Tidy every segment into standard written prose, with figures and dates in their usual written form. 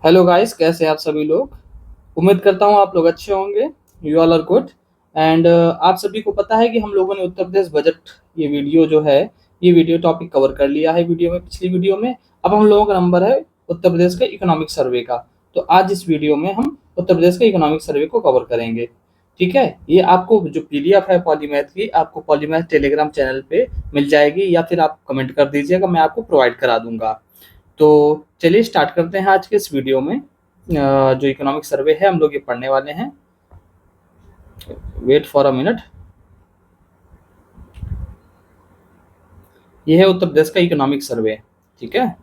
Hello guys, कैसे हैं आप सभी लोग। उम्मीद करता हूँ आप लोग अच्छे होंगे। You all are good. And आप सभी को पता है कि हम लोगों ने उत्तर प्रदेश बजट ये वीडियो जो है, ये वीडियो टॉपिक कवर कर लिया है वीडियो में, पिछली वीडियो में। अब हम लोगों का नंबर है उत्तर प्रदेश का इकोनॉमिक सर्वे का। तो आज इस वीडियो में हम उत्तर प्रदेश का इकोनॉमिक सर्वे को कवर करेंगे। ठीक है, ये आपको जो पीडीएफ है पॉलीमैथ की, आपको पॉलीमैथ टेलीग्राम चैनल पे मिल जाएगी, या फिर आप कमेंट कर दीजिएगा, मैं आपको प्रोवाइड करा दूंगा। तो चलिए स्टार्ट करते हैं आज के इस वीडियो में। जो इकोनॉमिक सर्वे है हम लोग ये पढ़ने वाले हैं। Wait for a minute. ये है उत्तर प्रदेश का इकोनॉमिक सर्वे। ठीक है,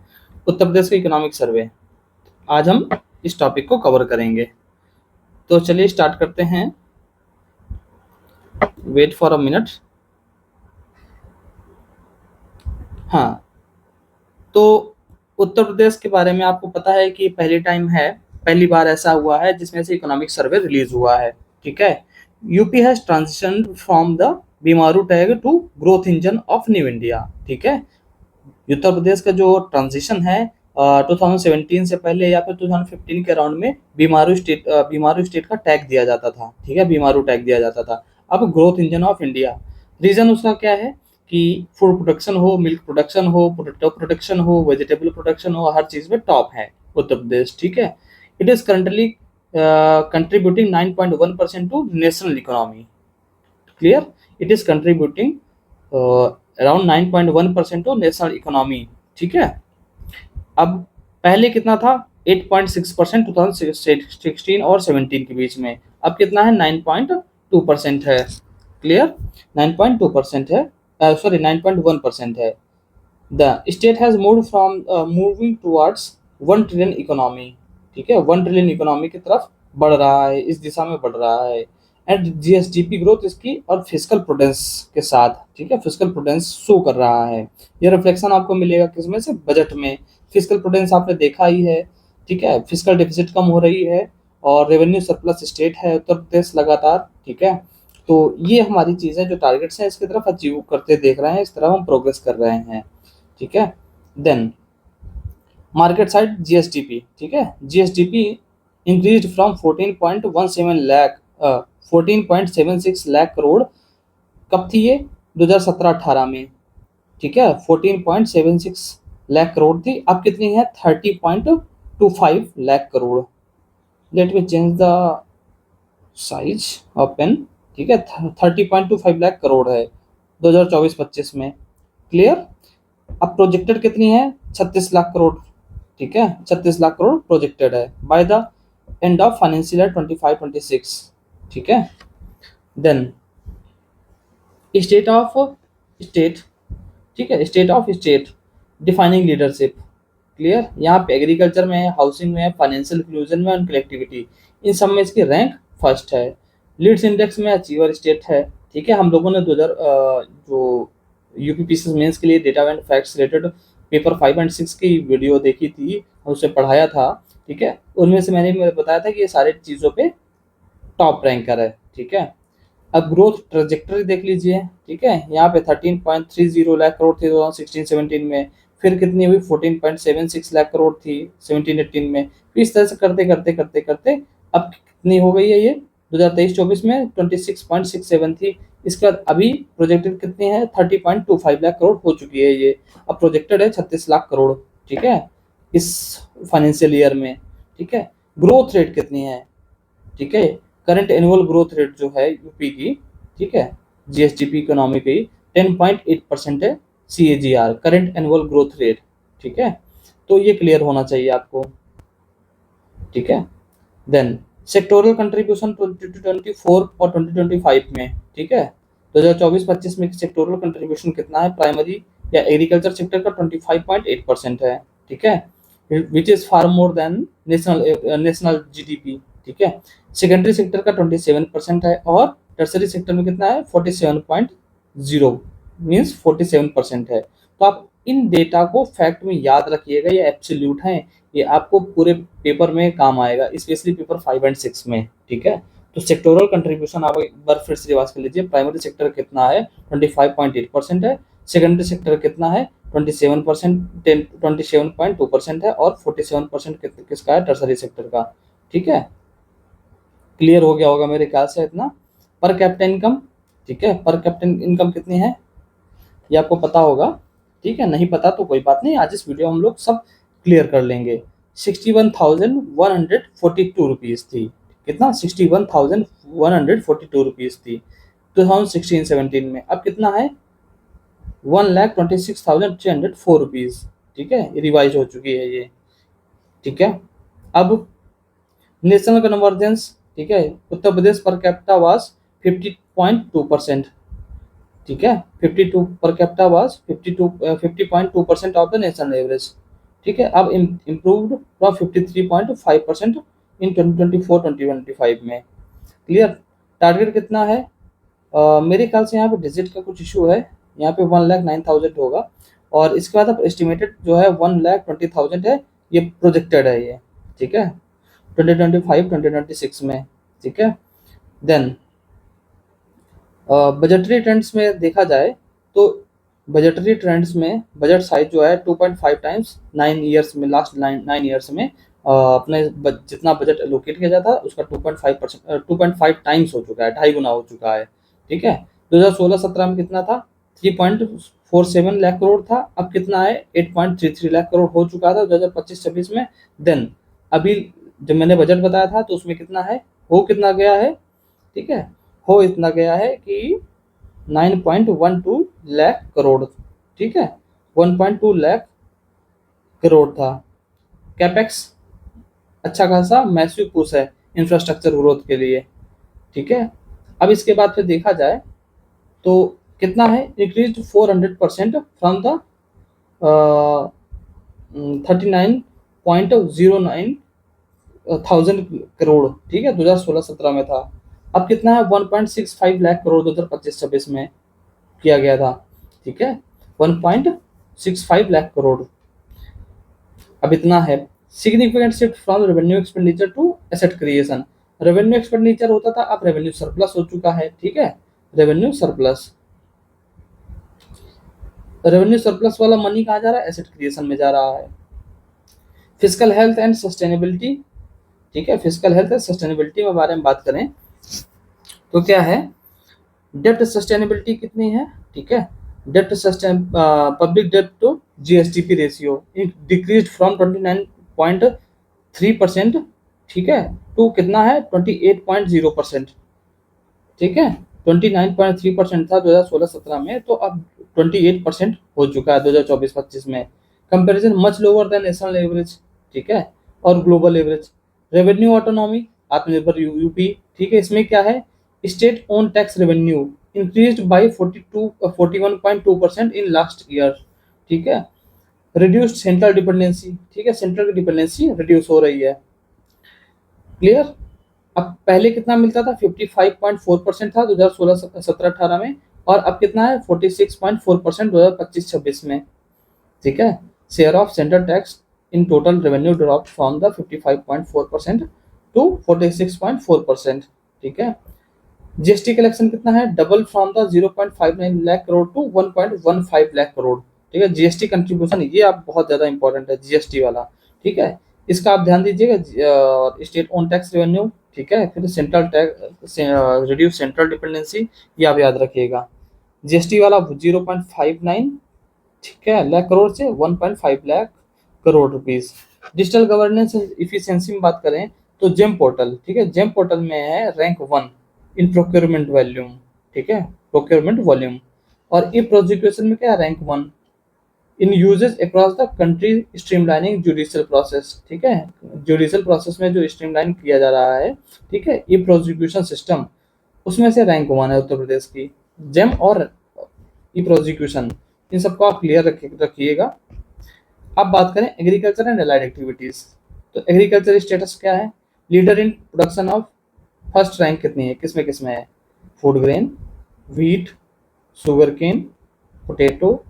उत्तर प्रदेश का इकोनॉमिक सर्वे आज हम इस टॉपिक को कवर करेंगे। तो चलिए स्टार्ट करते हैं। Wait for a minute. हाँ, तो उत्तर प्रदेश के बारे में आपको पता है कि पहली बार ऐसा हुआ है जिसमें से इकोनॉमिक सर्वे रिलीज हुआ है। ठीक है, UP has transition from the BIMARU tag to growth engine of new India. ठीक है, उत्तर प्रदेश का जो ट्रांजिशन है 2017 से पहले या फिर 2015 के राउंड में बीमारू स्टेट का टैग दिया जाता था। ठीक है, बीमारू टैग दिया जाता था। अब growth engine of India. Reason उसका क्या है कि फूड प्रोडक्शन हो, मिल्क प्रोडक्शन हो, पोटैटो प्रोडक्शन हो, वेजिटेबल प्रोडक्शन हो, हर चीज में टॉप है उत्तर प्रदेश। ठीक है, it is currently contributing 9.1% to national economy. Clear, it is contributing around 9.1% to national economy. ठीक है, अब पहले कितना था 8.6% 2016 और 17 के बीच में, अब कितना है 9.2% है। क्लियर, 9.2% है, सॉरी 9.1% है। The state has moved from moving towards 1 trillion economy. ठीक है, 1 ट्रिलियन इकोनॉमी की तरफ बढ़ रहा है, इस दिशा में बढ़ रहा है। एंड जीएसडीपी ग्रोथ इसकी और फिजिकल प्रूडेंस के साथ, ठीक है, फिजिकल प्रूडेंस शो कर रहा है। ये रिफ्लेक्शन आपको मिलेगा किसमें से, बजट में। फिजिकल प्रूडेंस आपने देखा ही है। ठीक है, फिजिकल डेफिसिट कम हो रही है और रेवेन्यू सरप्लस स्टेट है उत्तर प्रदेश लगातार। ठीक है, तो ये हमारी चीजें जो टारगेट्स हैं इसकी तरफ अचीव करते देख रहे हैं, इस तरफ हम प्रोग्रेस कर रहे हैं। ठीक है, देन मार्केट साइड जीएसडीपी। ठीक है, GSDP increased from 14.76 lakh crore. कब थी ये, 2017-18 में। ठीक है, 14.76 लाख करोड़ थी, अब कितनी है 30.25 lakh crore. Let me change the size of pen. ठीक है, 30.25 लाख करोड़ है 2024-25 में। क्लियर, अब प्रोजेक्टेड कितनी है 36 लाख करोड़। ठीक है, 36 लाख करोड़ प्रोजेक्टेड है by the end of financial year 25-26। ठीक है, देन स्टेट ऑफ स्टेट। ठीक है, state of state defining leadership. Clear, यहाँ पे एग्रीकल्चर में है, हाउसिंग में है, फाइनेंशियल इंक्लूजन में और कलेक्टिविटी, इन सब में इसकी रैंक फर्स्ट है। लीड्स इंडेक्स में अचीवर स्टेट है। ठीक है, हम लोगों ने 2000 जो यूपीपीसीएस मेंस के लिए data and facts related paper 5 and 6 की वीडियो देखी थी और उसे पढ़ाया था। ठीक है, उनमें से मैंने बताया था कि ये सारे चीज़ों पे टॉप रैंकर है। ठीक है, अब ग्रोथ ट्रेजेक्टरी देख लीजिए। ठीक है, यहाँ पे 13.30 लाख करोड़ थी 2016-17 में, फिर कितनी हुई 14.76 लाख करोड़ थी 17-18 में, फिर इस तरह से करते करते करते करते अब कितनी हो गई है ये 2023-24 में 26.67 थी। इसके बाद अभी प्रोजेक्टेड कितनी है 30.25 लाख करोड़ हो चुकी है ये, अब प्रोजेक्टेड है 36 लाख करोड़। ठीक है, इस फाइनेंशियल ईयर में। ठीक है, ग्रोथ रेट कितनी है, ठीक है, करंट एनुअल ग्रोथ रेट जो है यूपी की, ठीक है, जीएसडीपी इकोनॉमी की 10.8% है CAGR, current annual growth rate. ठीक है, तो ये क्लियर होना चाहिए आपको। ठीक है, देन सेक्टोरल कंट्रीब्यूशन 2024 और 2025 में। ठीक है, 2024-25 में सेक्टोरल कंट्रीब्यूशन कितना है, प्राइमरी या एग्रीकल्चर सेक्टर का 25.8% है। ठीक है, which is far more than national GDP. ठीक है, सेकेंडरी सेक्टर का 27% है और टर्सरी सेक्टर में कितना है 47.0 मीन्स 47% है। तो आप इन डेटा को फैक्ट में याद रखिएगा, ये एब्सोल्यूट है, ये आपको पूरे पेपर में काम आएगा, स्पेशली पेपर 5 एंड 6 में। ठीक है, तो सेक्टोरल कंट्रीब्यूशन आप एक बार फिर से रिवाज कर लीजिए। प्राइमरी सेक्टर कितना है 25.8% है, सेकेंडरी सेक्टर कितना है 27%, 27.2% है, और 47% किसका है, टर्सरी सेक्टर का। ठीक है, क्लियर हो गया होगा मेरे ख्याल से इतना। पर कैपिटा इनकम, ठीक है, पर कैपिटा इनकम कितनी है ये आपको पता होगा। ठीक है, नहीं पता तो कोई बात नहीं, आज इस वीडियो हम लोग सब क्लियर कर लेंगे। 61,142 रुपीज़ थी। कितना, 61,142 रुपीज़ थी 2016-17 में। अब कितना है, 1,26,304 रुपीज़। ठीक है, ये रिवाइज हो चुकी है ये। ठीक है, अब नेशनल कन्वर्जेंस, ठीक है, Uttar Pradesh per capita was 50.2%। ठीक है, 52 per capita was 50.2% of the national average. ठीक है, अब इम्प्रूव्ड फ्रॉम 53.5% इन 2024-2025 में। क्लियर, टारगेट कितना है, मेरे ख्याल से यहाँ पे डिजिट का कुछ इशू है, यहाँ पे 1,09,000 होगा, और इसके बाद अब एस्टिमेटेड जो है 1,20,000 है, ये प्रोजेक्टेड है ये। ठीक है, 2025-2026 में। ठीक है, देन बजटरी ट्रेंड्स में देखा जाए तो बजटरी ट्रेंड्स में बजट साइज जो है 2.5 टाइम्स 9 ईयर्स में, लास्ट 9 ईयर्स में अपने जितना बजट एलोकेट किया जाता है उसका 2.5 टाइम्स हो चुका है, 2.5 गुना हो चुका है। ठीक है, 2016-17 में कितना था, 3.47 लाख करोड़ था, अब कितना है, 8.33 लाख करोड़ हो चुका था 2025-26 में। देन अभी जब मैंने बजट बताया था तो उसमें कितना है, हो कितना गया है, ठीक है, हो इतना गया है कि 9.12 लाख करोड़। ठीक है, 1.2 लाख करोड़ था। कैपेक्स अच्छा खासा मैसिव पुश है इंफ्रास्ट्रक्चर ग्रोथ के लिए। ठीक है, अब इसके बाद फिर देखा जाए तो कितना है, increase 400% from the 39.09 thousand crore. ठीक है, 2016-17 में था, अब कितना है, 1.65 लाख करोड़ 2025-26 में किया गया था। ठीक है, 1.65 लाख करोड़, अब इतना है। Significant shift from revenue expenditure to asset creation, revenue expenditure होता था, अब रेवेन्यू सरप्लस हो चुका है। ठीक है, रेवेन्यू सरप्लस, रेवेन्यू सरप्लस वाला मनी कहाँ जा रहा है, एसेट क्रिएशन में जा रहा है। फिजिकल हेल्थ एंड सस्टेनेबिलिटी, ठीक है, फिजिकल हेल्थ एंड सस्टेनेबिलिटी में बारे में बात करें तो क्या है, डेप्ट सस्टेनेबिलिटी कितनी है, ठीक है, डेप्ट sustain public dept to GSDP ratio decrease from 29.3%, ठीक है, टू कितना है, 28.0%। ठीक है, 29.3% था 2016-17 में, तो अब 28% हो चुका है 2024-25 में। Comparison much lower than national average, ठीक है, और ग्लोबल एवरेज। रेवेन्यू ऑटोनॉमी, आत्मनिर्भर यूपी, ठीक है, इसमें क्या है, state own tax revenue increased by 41.2% in last year. ठीक है, रिड्यूस्ड सेंट्रल डिपेंडेंसी, ठीक है, सेंट्रल की डिपेंडेंसी रिड्यूस हो रही है। क्लियर, अब पहले कितना मिलता था, 55.4% था 2016-17-18 में, और अब कितना है, 46.4% 2025-26 में। ठीक है, share of central tax in total revenue drop from the 55.4% to 46.4%। ठीक है, जीएसटी कलेक्शन कितना है, double from the 0.59 lakh crore to 1.15 lakh crore. ठीक है, जीएसटी कंट्रीब्यूशन ये आप बहुत ज्यादा इंपॉर्टेंट है, जीएसटी वाला। ठीक है, इसका आप ध्यान दीजिएगा, स्टेट ओन टैक्स रेवेन्यू, ठीक है, फिर central tax, reduce central dependency, ये आप याद रखिएगा। जीएसटी वाला 0.59, ठीक है, लाख करोड़ से 1.5 lakh crore rupees. Digital governance efficiency में बात करें तो जेम पोर्टल, ठीक है, जेम पोर्टल में है रैंक 1 इन प्रोक्योरमेंट वॉल्यूम। ठीक है, प्रोक्योरमेंट वॉल्यूम, और ई प्रोसिक्यूशन में क्या है, rank 1 in uses across the country streamlining judicial process. ठीक है, जुडिशियल प्रोसेस में जो स्ट्रीमलाइन किया जा रहा है, ठीक है, ई प्रोसिक्यूशन सिस्टम, उसमें से रैंक 1 है उत्तर प्रदेश की, जेम और ई प्रोसिक्यूशन, इन सबको आप क्लियर रखिएगा। अब बात करें एग्रीकल्चर एंड एलाइड एक्टिविटीज, तो एग्रीकल्चर स्टेटस क्या है, leader in production of, first rank कितनी है, किसमें किसमें है, food grain, wheat, sugar cane, potato,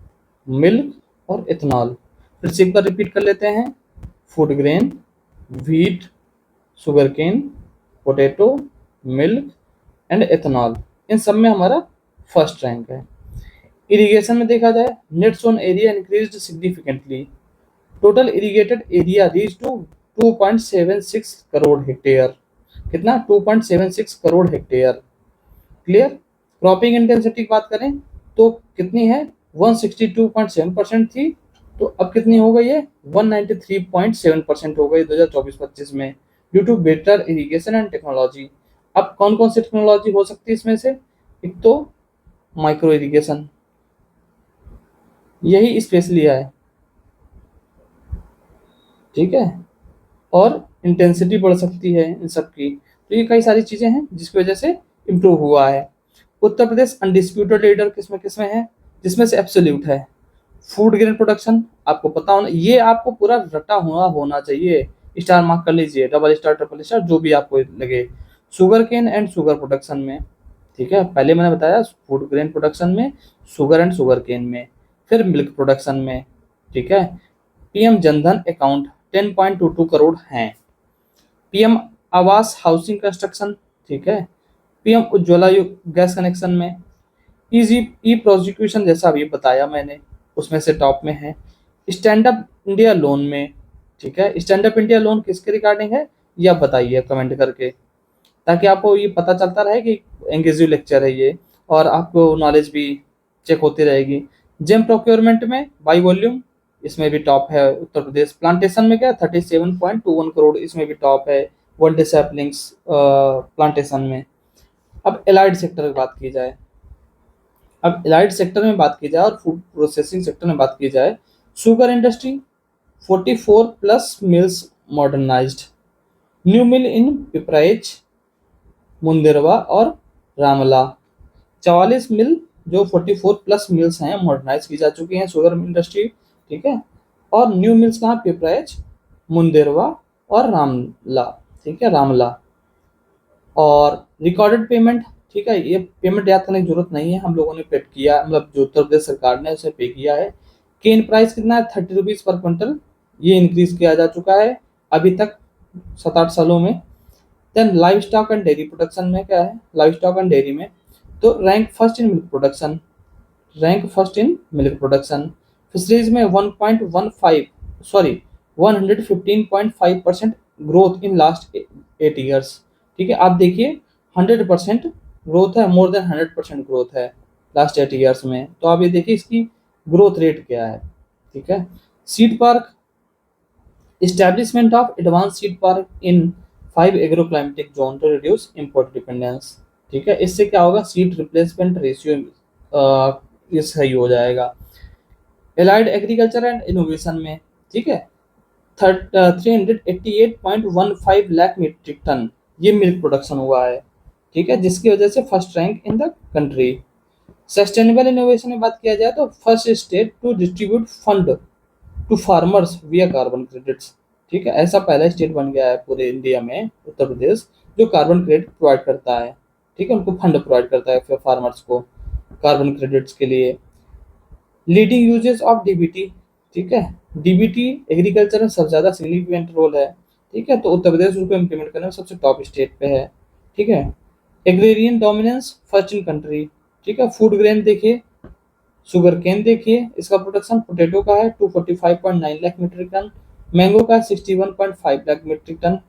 milk और इथेनॉल। फिर से एक बार रिपीट कर लेते हैं, food grain, wheat, sugar cane, potato, milk and ethanol, इन सब में हमारा फर्स्ट रैंक है। इरिगेशन में देखा जाए, net sown area increased significantly, total irrigated area reach to 2.76 करोड़ हेक्टेयर। कितना? 2.76 करोड़ हेक्टेयर। क्लियर? क्रॉपिंग इंटेंसिटी की बात करें तो कितनी है? 162.7% थी, तो अब कितनी हो गई है? 193.7% हो गई 2024-25 में, due to better irrigation and technology. अब कौन कौन सी टेक्नोलॉजी हो सकती है इसमें से? एक तो माइक्रो इरिगेशन, यही स्पेस लिया है, ठीक है, और इंटेंसिटी बढ़ सकती है इन सब की। तो ये कई सारी चीजें हैं जिसकी वजह से इम्प्रूव हुआ है। उत्तर प्रदेश अनडिस्प्यूटेड लीडर किसमें किसमें है? जिसमें से एब्सोल्यूट है। फूड ग्रेन प्रोडक्शन आपको पता होना, ये आपको पूरा रटा हुआ होना चाहिए, स्टार मार्क कर लीजिए, डबल स्टार ट्रिपल स्टार जो भी आपको लगे। Sugar cane and sugar production में, ठीक है, पहले मैंने बताया फूड ग्रेन प्रोडक्शन में, शुगर एंड शुगर केन में, फिर मिल्क प्रोडक्शन में, ठीक है। पीएम जनधन अकाउंट 10.22 करोड़ हैं। पीएम आवास हाउसिंग कंस्ट्रक्शन, ठीक है। पीएम उज्ज्वला गैस कनेक्शन में, इजी ई प्रोसिक्यूशन जैसा अभी बताया मैंने, उसमें से टॉप में है। स्टैंड अप इंडिया लोन में, ठीक है, स्टैंड अप इंडिया लोन किसके रिगार्डिंग है ये आप बताइए कमेंट करके, ताकि आपको ये पता चलता रहे कि एंगेजिव लेक्चर है ये, और आपको नॉलेज भी चेक होती रहेगी। जेम प्रोक्योरमेंट में बाई वॉल्यूम, इसमें भी टॉप है उत्तर प्रदेश। प्लांटेशन में क्या 37.21 करोड़, इसमें भी टॉप है। वन डे सैपलिंग्स प्लांटेशन में। अब एलाइड सेक्टर की बात की जाए, अब एलाइड सेक्टर में बात की जाए और फूड प्रोसेसिंग सेक्टर में बात की जाए, sugar industry 44 plus mills modernized, new mill in Pipraich, Munderwa और रामला। 44 मिल जो 44 प्लस मिल्स हैं मॉडर्नाइज की जा चुकी हैं शुगर इंडस्ट्री, ठीक है। और न्यू मिल्स कहाँ? पिपराइच, मुंदेरवा और रामला, ठीक है, रामला। और रिकॉर्डेड पेमेंट, ठीक है, ये पेमेंट याद करने की जरूरत नहीं है, हम लोगों ने पेड किया, मतलब जो उत्तर प्रदेश सरकार ने उसे पे किया है। केन प्राइस कितना है? 30 रुपीज पर क्विंटल, ये इंक्रीज किया जा चुका है अभी तक 7-8 सालों में। Then livestock and dairy production में क्या है? लाइव स्टॉक एंड डेयरी में तो rank first in milk production, rank first in milk production. Fisheries में 1.15 sorry 115.5% growth in last 8 years, ठीक है। आप देखिए 100% ग्रोथ है, मोर देन 100% ग्रोथ है लास्ट 8 ईयर्स में, तो आप ये देखिए इसकी ग्रोथ रेट क्या है, ठीक है। Seed park, establishment of advanced seed park in 5 agroclimatic zone to reduce import dependence, ठीक है। इससे क्या होगा? सीड रिप्लेसमेंट रेशियो ये सही हो जाएगा। एलाइड एग्रीकल्चर एंड इनोवेशन में, ठीक है, 388.15 लाख मीट्रिक टन ये मिल्क प्रोडक्शन हुआ है, ठीक है, जिसकी वजह से first rank in the country. Sustainable innovation में बात किया जाए तो first state to distribute fund to farmers via carbon credits, ठीक है, ऐसा पहला स्टेट बन गया है पूरे इंडिया में उत्तर प्रदेश, जो कार्बन क्रेडिट प्रोवाइड करता है, ठीक है, उनको फंड प्रोवाइड करता है फिर फार्मर्स को कार्बन क्रेडिट्स के लिए। लीडिंग यूजेस ऑफ डीबीटी, ठीक है, डीबीटी एग्रीकल्चर में सबसे ज़्यादा सिग्निफिकेंट रोल है, ठीक है, तो उत्तर प्रदेश उसको इम्प्लीमेंट करने में सबसे टॉप स्टेट पे है, ठीक है। Agrarian dominance first in country, ठीक है। फूड ग्रेन देखिए, शुगर केन देखिए, इसका प्रोडक्शन पोटैटो का है 245.9 लाख मीट्रिक टन, मैंगो का 61.5 लाख मीट्रिक टन,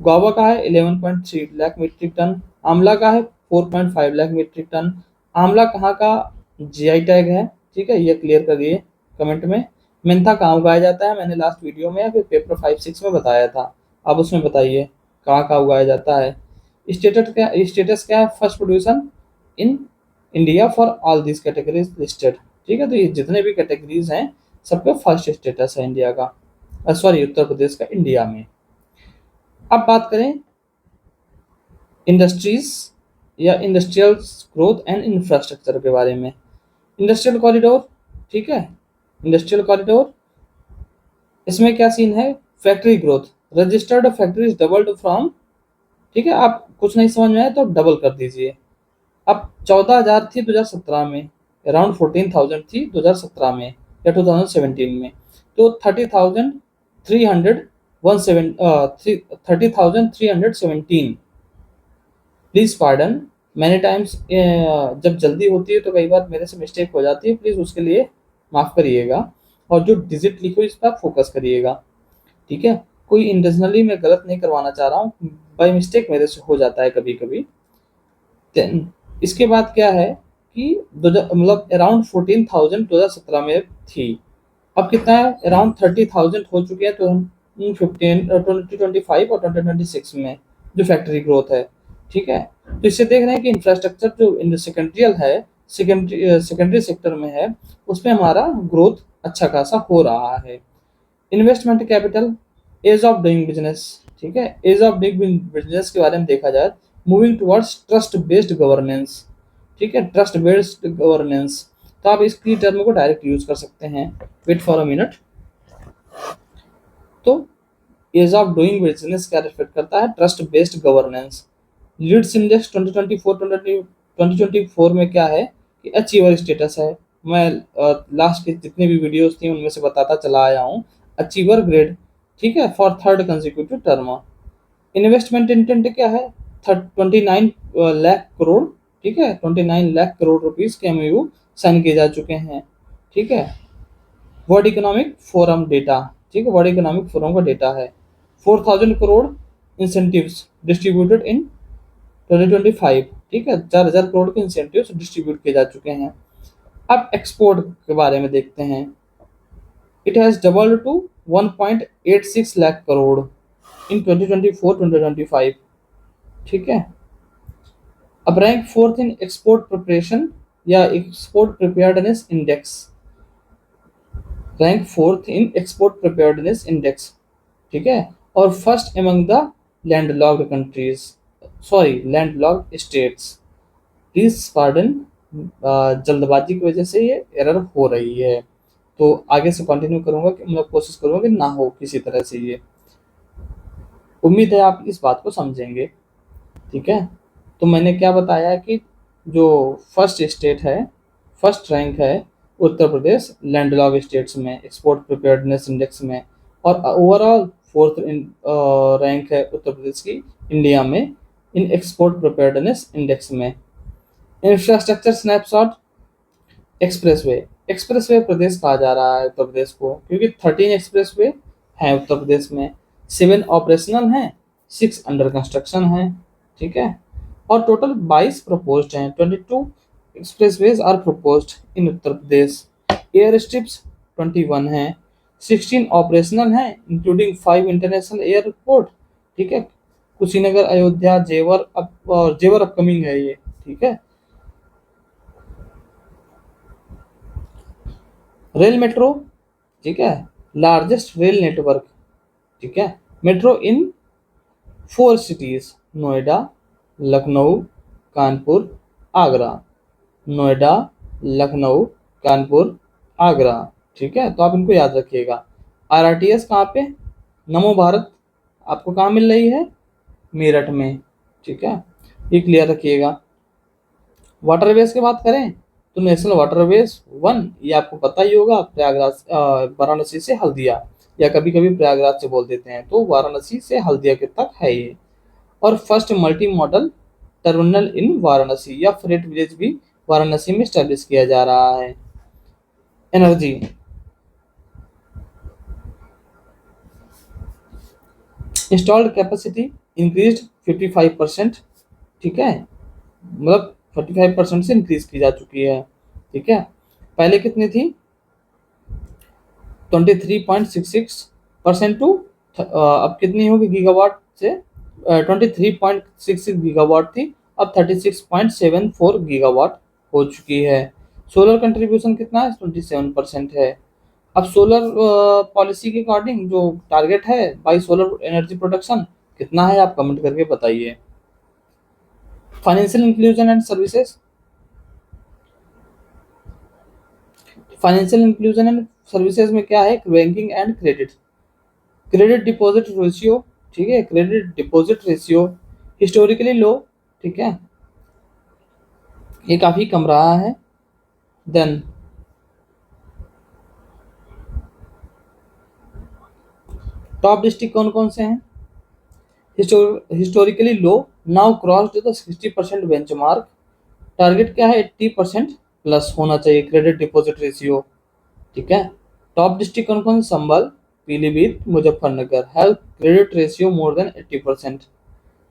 गुआवा का है 11.3 लाख मीट्रिक टन, आंवला का है 4.5 लाख मीट्रिक टन। आंवला कहाँ का जीआई टैग है, ठीक है, ये क्लियर करिए कमेंट में। मेंथा कहाँ उगाया जाता है? मैंने लास्ट वीडियो में या फिर पेपर 5-6 में बताया था, आप उसमें बताइए कहाँ कहाँ उगाया जाता है। स्टेटस क्या है? First position in India for all this categories listed, ठीक है, तो ये जितने भी कैटेगरीज हैं सबका फर्स्ट स्टेटस है इंडिया का, सॉरी उत्तर प्रदेश का इंडिया में। अब बात करें इंडस्ट्रीज या इंडस्ट्रियल ग्रोथ एंड इंफ्रास्ट्रक्चर के बारे में। इंडस्ट्रियल कॉरिडोर, ठीक है, इंडस्ट्रियल कॉरिडोर इसमें क्या सीन है? Factory growth, registered factories doubled from, ठीक है, आप कुछ नहीं समझ में आए तो डबल कर दीजिए। अब 14,000 थी 2017 में, अराउंड 14,000 थी 2017 में या 2017 में, तो 30,317 प्लीज पार्डन, मैनी टाइम्स जब जल्दी होती है तो कई बार मेरे से मिस्टेक हो जाती है, प्लीज़ उसके लिए माफ़ करिएगा। और जो डिजिट लिखी हुई इस पर आप फोकस करिएगा, ठीक है? कोई इंटेंशनली मैं गलत नहीं करवाना चाह रहा हूँ, बाय मिस्टेक मेरे से हो जाता है कभी कभी। देन इसके बाद क्या है कि मतलब अराउंड 14,000 2017 में थी। अब कितना है, अराउंड 30,000 हो चुके हैं तो हम 2025 और 2026 में जो फैक्ट्री ग्रोथ है, ठीक है? तो इससे देख रहे हैं कि इंफ्रास्ट्रक्चर जो सेकेंड्रियल है, सेकेंडरी सेक्टर में है, उसमें हमारा ग्रोथ अच्छा खासा हो रहा है। Investment capital, ease of doing business, ठीक है? एज ऑफ डूइंग बिजनेस के बारे में देखा जाए, moving towards trust based governance, ठीक है? ट्रस्ट बेस्ड गवर्नेंस, तो आप इसकी टर्म को डायरेक्ट यूज कर सकते हैं। Wait for a minute. तो एज ऑफ डूइंग बिजनेस क्या रिफ्लेक्ट करता है, trust based governance. LEADS index 2024 में क्या है कि अचीवर स्टेटस है। मैं लास्ट के जितने भी वीडियोस थी उनमें से बताता चला आया हूँ, अचीवर ग्रेड, ठीक है, for third consecutive term. Investment intent क्या है, 29 लाख करोड़, ठीक है, 29 लाख करोड़ रुपीज के एमओयू साइन किए जा चुके हैं, ठीक है? वर्ल्ड इकोनॉमिक फोरम डेटा, ठीक है, वर्ल्ड इकोनॉमिक फोरम का डेटा है। 4,000 करोड़ इंसेंटिव्स डिस्ट्रीब्यूटेड इन 2025, ठीक है, 4,000 करोड़ के इंसेंटिव्स डिस्ट्रीब्यूट किए जा चुके हैं। अब एक्सपोर्ट के बारे में देखते हैं। It has doubled to 1.86 lakh crore in 2024-2025, ठीक है? अब rank fourth in export preparation या export preparedness index, rank fourth in export preparedness index, ठीक है? और first among the landlocked countries, sorry landlocked states. Please pardon, जल्दबाजी की वजह से ये एरर हो रही है, तो आगे से कंटिन्यू करूंगा कि मतलब कोशिश करूंगा कि ना हो किसी तरह से ये। उम्मीद है आप इस बात को समझेंगे, ठीक है? तो मैंने क्या बताया कि जो फर्स्ट स्टेट है, फर्स्ट रैंक है उत्तर प्रदेश लैंडलॉक स्टेट्स में एक्सपोर्ट प्रिपेयर्डनेस इंडेक्स में, और ओवरऑल फोर्थ रैंक है उत्तर प्रदेश की इंडिया में इन एक्सपोर्ट प्रिपेयर्डनेस इंडेक्स में। इंफ्रास्ट्रक्चर स्नैपशॉट, एक्सप्रेसवे, एक्सप्रेसवे प्रदेश कहा जा रहा है उत्तर प्रदेश को क्योंकि 13 एक्सप्रेसवे हैं उत्तर प्रदेश में, 7 ऑपरेशनल हैं, 6 अंडर कंस्ट्रक्शन हैं, ठीक है? और टोटल 22 प्रपोज्ड हैं, 22 expressways are proposed in Uttar Pradesh. Airstrips 21 हैं, 16 ऑपरेशनल हैं इंक्लूडिंग 5 इंटरनेशनल एयरपोर्ट, ठीक है? कुशीनगर, अयोध्या, जेवर और जेवर अपकमिंग है ये, ठीक है? रेल मेट्रो, ठीक है, लार्जेस्ट रेल नेटवर्क, ठीक है? मेट्रो इन 4 सिटीज, नोएडा, लखनऊ, कानपुर, आगरा, नोएडा, लखनऊ, कानपुर, आगरा, ठीक है? तो आप इनको याद रखिएगा। आरआरटीएस कहाँ पे, नमो भारत आपको कहाँ मिल रही है, मेरठ में, ठीक है? ये क्लियर रखिएगा। वाटरवेज की बात करें तो नेशनल वाटरवेज 1 ये आपको पता ही होगा, प्रयागराज वाराणसी से हल्दिया, या कभी कभी प्रयागराज से बोल देते हैं, तो वाराणसी से हल्दिया के तक है ये। और first multi modal terminal in Varanasi या फ्रेट विलेज भी वाराणसी में स्टैब्लिश किया जा रहा है। एनर्जी, इंस्टॉल्ड कैपेसिटी इंक्रीज 55%, ठीक है, मतलब 45% से इंक्रीज की जा चुकी है, ठीक है? पहले कितनी थी, 23.66% टू अब कितनी होगी गीगावाट से, 23.66 गीगावाट थी, अब 36.74 गीगावाट हो चुकी है। सोलर कंट्रीब्यूशन कितना है, 27% है। अब सोलर पॉलिसी के अकॉर्डिंग जो टारगेट है बाई सोलर एनर्जी प्रोडक्शन कितना है, आप कमेंट करके बताइए। Financial inclusion and services, financial inclusion and services में क्या है, banking and credit, credit deposit ratio, ठीक है, क्रेडिट डिपॉजिट रेशियो हिस्टोरिकली लो, ठीक है, ये काफी कम रहा है। देन टॉप डिस्ट्रिक्ट कौन कौन से हैं, historically low now crossed the 60% benchmark. Target क्या है? 80% प्लस होना चाहिए क्रेडिट डिपॉजिट रेशियो। ठीक है। टॉप डिस्ट्रिक्ट कौन कौन? Sambhal, Pilibhit, Muzaffarnagar have credit ratio more than 80%।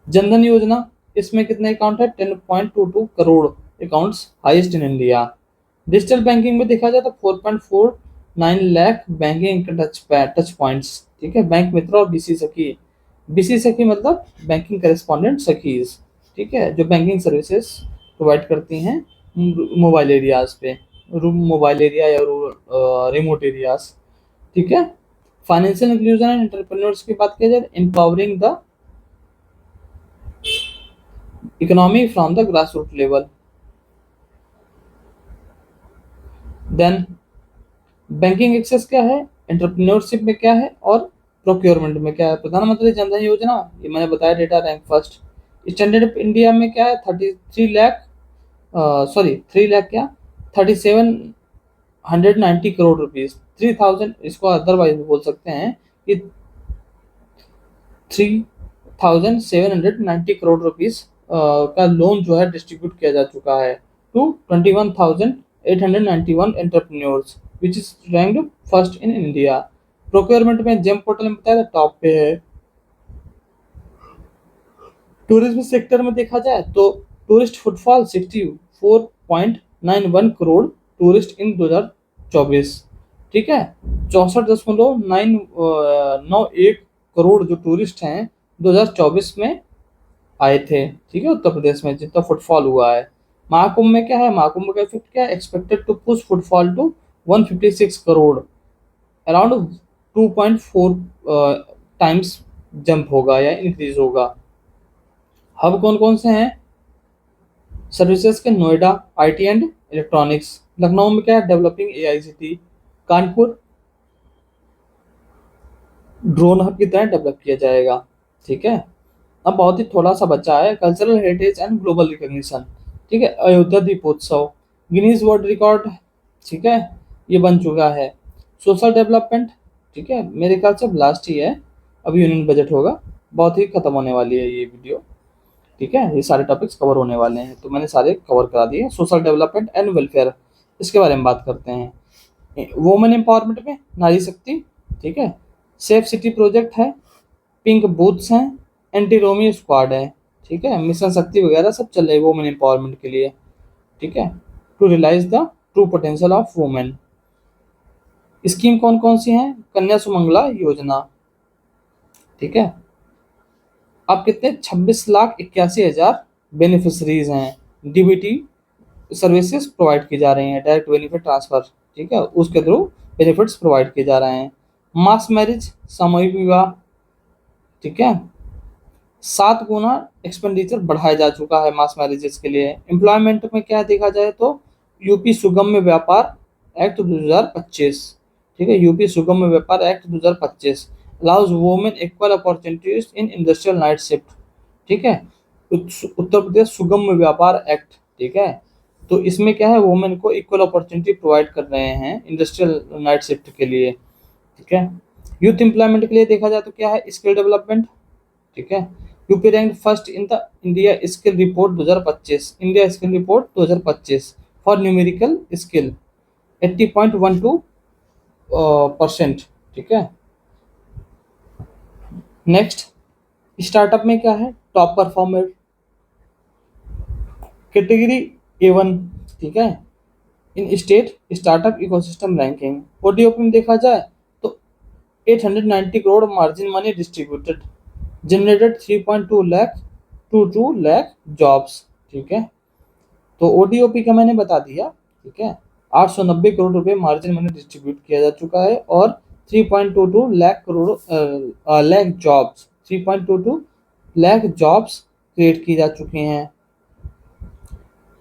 Jandhan योजना, इसमें कितने अकाउंट है? 10.22 crore accounts, highest in India. Digital banking में देखा जाए तो 4.49 लाख बैंकिंग टच पॉइंट्स। ठीक है। बैंक मित्र और बीसी सखी, बीसी सखी मतलब बैंकिंग करेस्पॉन्डेंट सखीज। ठीक है, जो बैंकिंग सर्विसेज प्रोवाइड करती हैं मोबाइल एरियाज पे, मोबाइल एरिया या रिमोट एरियाज। ठीक है। फाइनेंशियल इंक्लूजन एंड एंटरप्रेन्योर्स की बात की जाए, empowering the economy from the grass root level. Then banking access क्या है, एंटरप्रेन्योरशिप में क्या है, और प्रोक्योरमेंट में क्या है। प्रधानमंत्री जनधन योजना, ये मैंने बताया, data rank first. Standard of India में क्या है? 33 लाख, सॉरी 3 लाख क्या, 3790 करोड़ रुपीज, 3000, इसको अदरवाइज बोल सकते हैं कि 3790 करोड़ रुपीज का लोन जो है डिस्ट्रीब्यूट किया जा चुका है to 21,891 entrepreneurs which is ranked first in India. Procurement में जेम पोर्टल में बताया टॉप पे है। टूरिज्म सेक्टर में देखा जाए तो tourist footfall 64.91 crore tourist in 2024। ठीक है। 64.991 करोड़ जो टूरिस्ट हैं 2024 में आए थे। ठीक है, उत्तर प्रदेश में जितना फुटफॉल हुआ है। महाकुंभ में क्या है? महाकुंभ का इफेक्ट क्या है? Expected to push footfall to 156 crore, around 2.4 times jump होगा या इंक्रीज होगा। हब कौन कौन से हैं सर्विसेज के? Noida IT and electronics, Lucknow में क्या है? Developing AICT, Kanpur drone hub की तरह डेवलप किया जाएगा। ठीक है। अब बहुत ही थोड़ा सा बचा है, cultural heritage and global recognition. ठीक है। अयोध्या दीपोत्सव, गिनीज वर्ल्ड रिकॉर्ड। ठीक है, ये बन चुका है। सोशल डेवलपमेंट, ठीक है, मेरे ख्याल से लास्ट ही है, अभी यूनियन बजट होगा, बहुत ही खत्म होने वाली है ये वीडियो। ठीक है, ये सारे टॉपिक्स कवर होने वाले हैं, तो मैंने सारे कवर करा दिए। सोशल डेवलपमेंट एंड वेलफेयर, इसके बारे में बात करते हैं। वुमेन एम्पावरमेंट में नारी शक्ति। ठीक है। सेफ सिटी प्रोजेक्ट है, पिंक बूथ्स हैं, एंटी रोमी स्क्वाड है। ठीक है, मिशन शक्ति वगैरह सब चल रही है वुमेन एम्पावरमेंट के लिए। ठीक है। To realise the true potential of women. Scheme कौन कौन सी हैं? कन्या सुमंगला योजना। ठीक है। अब कितने? 26,81,000 बेनिफिशरीज हैं। डीबीटी सर्विसेज प्रोवाइड की जा रही हैं, डायरेक्ट बेनिफिट ट्रांसफर। ठीक है, उसके थ्रू बेनिफिट्स प्रोवाइड किए जा रहे हैं। मास मैरिज, सामूहिक विवाह। ठीक है। 7 गुना एक्सपेंडिचर बढ़ाया जा चुका है मास मैरिजेस के लिए। एम्प्लॉयमेंट में क्या देखा जाए तो यूपी सुगम्य व्यापार एक्ट 2025। ठीक है, यूपी सुगम्य व्यापार act 2025 allows women equal opportunities in industrial night shift. ठीक है, उत्तर प्रदेश सुगम्य व्यापार एक्ट। ठीक है, तो इसमें क्या है, वुमेन को इक्वल अपॉर्चुनिटी प्रोवाइड कर रहे हैं इंडस्ट्रियल नाइट शिफ्ट के लिए। ठीक है। यूथ एम्प्लॉयमेंट के लिए देखा जाए तो क्या है, स्किल डेवलपमेंट। ठीक है, UP rank first in the India skill report 2025, India skill report 2025 for numerical skill 80.12%। ठीक है। नेक्स्ट, स्टार्टअप में क्या है, टॉप परफॉर्मर कैटेगरी A1। ठीक है, in state startup ecosystem ranking. ODOP में देखा जाए तो 890 crore margin money distributed, generated 3.2 lakh to 2 lakh jobs. ठीक है, तो ओडीओपी का मैंने बता दिया। ठीक है, 890 करोड़ रुपए मार्जिन मनी डिस्ट्रीब्यूट किया जा चुका है, और 3.22 lakh crore lakh jobs, 3.22 lakh jobs create की जा चुकी हैं।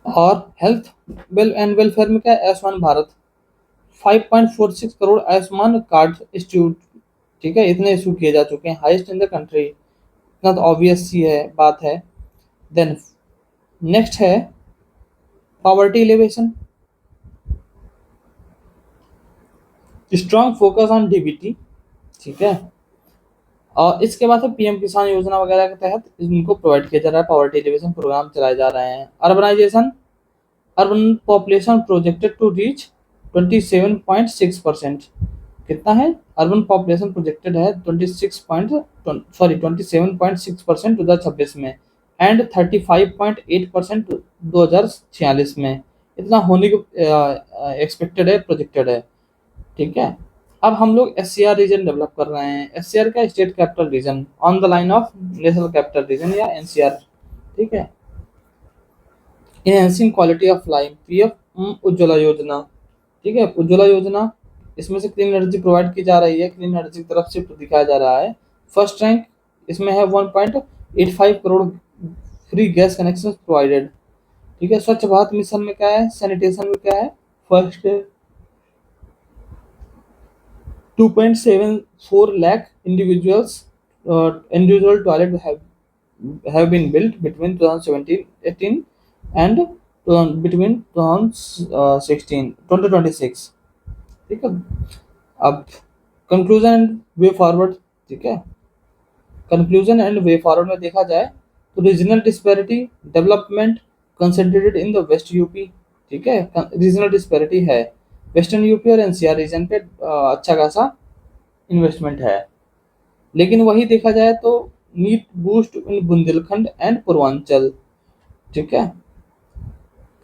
और हेल्थ वेल एंड वेलफेयर में क्या है, आयुष्मान भारत 5.46 करोड़ आयुष्मान कार्ड इश्यू। ठीक है, इतने इशू किए जा चुके हैं, हाईएस्ट इन द कंट्री। इतना तो ऑब्वियस सी है बात है। देन नेक्स्ट है poverty alleviation, strong focus on DBT. ठीक है, और इसके बाद पीएम किसान योजना वगैरह के तहत इनको प्रोवाइड किया जा रहा है, पॉवर्टी एलिवेशन प्रोग्राम चलाए जा रहे हैं। Urbanisation, urban population projected to reach 27.6%। कितना है? अर्बन पॉपुलेशन प्रोजेक्टेड है 27.6% 2026 में, एंड 35.8% 2046 में। इतना होने को एक्सपेक्टेड है, प्रोजेक्टेड है। ठीक है। अब हम लोग एससीआर रीजन डेवलप कर रहे हैं। एससीआर का state capital region on the line of national capital region या एनसीआर। ठीक है। Enhancing quality of life, PF Ujjwala योजना। ठीक है, उज्ज्वला योजना, इसमें से क्लीन एनर्जी प्रोवाइड की जा रही है, क्लीन एनर्जी की तरफ शिफ्ट दिखाया जा रहा है। फर्स्ट रैंक इसमें है 1.85 crore free gas connection provided. ठीक है। स्वच्छ भारत मिशन में क्या है? सैनिटेशन में क्या है? First 2.74 lakh individual toilet have been built between 2017-18 and between 2016-2026। ठीक है। अब कंक्लूजन एंड वे फॉरवर्ड। ठीक है। कंक्लूजन एंड वे फॉरवर्ड में देखा जाए तो regional disparity development concentrated in the west UP. ठीक है। रीजनल डिस्पैरिटी है, वेस्टर्न यूपी और एनसीआर रीजन पे अच्छा खासा इन्वेस्टमेंट है। लेकिन वही देखा जाए तो need boost in Bundelkhand and Purvanchal. ठीक है।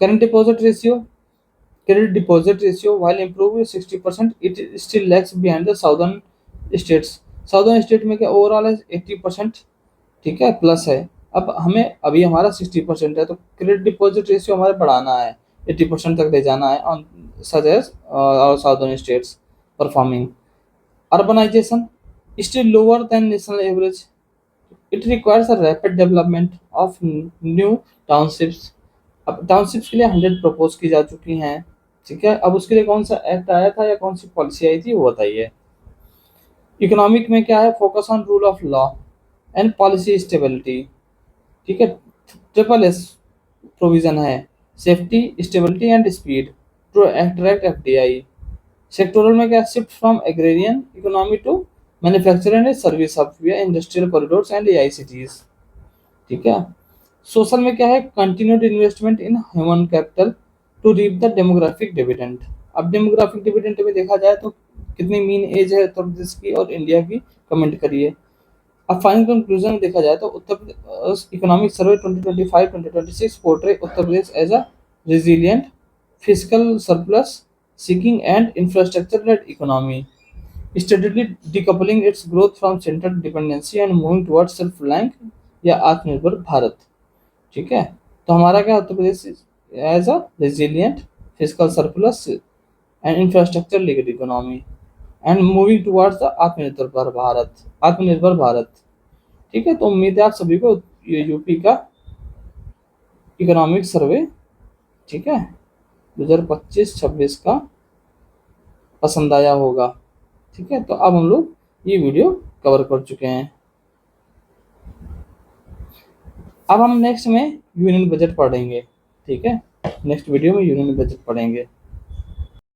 Current deposit ratio, credit deposit ratio while improved 60%, it still lags behind the southern states। Southern state में क्या ओवरऑल है 80%। ठीक है, प्लस है। अब हमें अभी हमारा 60% है, तो क्रेडिट डिपॉजिट रेशियो हमारे बढ़ाना है, 80% तक ले जाना है ऑन सच एज और southern states performing. Urbanisation still lower than national average, it requires a rapid development of new townships. अब टाउनशिप्स के लिए 100 प्रपोज की जा चुकी हैं। ठीक है। अब उसके लिए कौन सा एक्ट आया था या कौन सी पॉलिसी आई थी वो बताइए। इकोनॉमिक में क्या है? Focus on rule of law and policy stability. ठीक है। ट्रिपल एस प्रोविजन है, safety, stability and speed to attract FDI. Sectoral में क्या? Shift from agrarian economy to manufacturing and service hub via industrial corridors and AI cities. ठीक है। Social में क्या है? Continued investment in human capital to reap the demographic dividend. अब demographic dividend में देखा जाए तो कितनी मीन एज है उत्तर प्रदेश की और इंडिया की, कमेंट करिए। अब फाइनल कंक्लूजन में देखा जाए तो Uttar Pradesh economic survey 2025-2026 portray Uttar Pradesh as a resilient fiscal surplus seeking and infrastructure led economy, steadily decoupling its growth from central dependency and moving towards self reliance या आत्मनिर्भर भारत। ठीक है। तो हमारा क्या? Uttar Pradesh as a resilient fiscal surplus and infrastructure led economy and moving towards the Atmanirbhar Bharat, आत्मनिर्भर भारत। ठीक है। तो उम्मीद है आप सभी को ये यूपी का इकोनॉमिक सर्वे, ठीक है, 2025-26 का पसंद आया होगा। ठीक है। तो अब हम लोग ये वीडियो कवर कर चुके हैं। अब हम नेक्स्ट में यूनियन बजट पढ़ेंगे। ठीक है। नेक्स्ट वीडियो में यूनियन बजट पढ़ेंगे।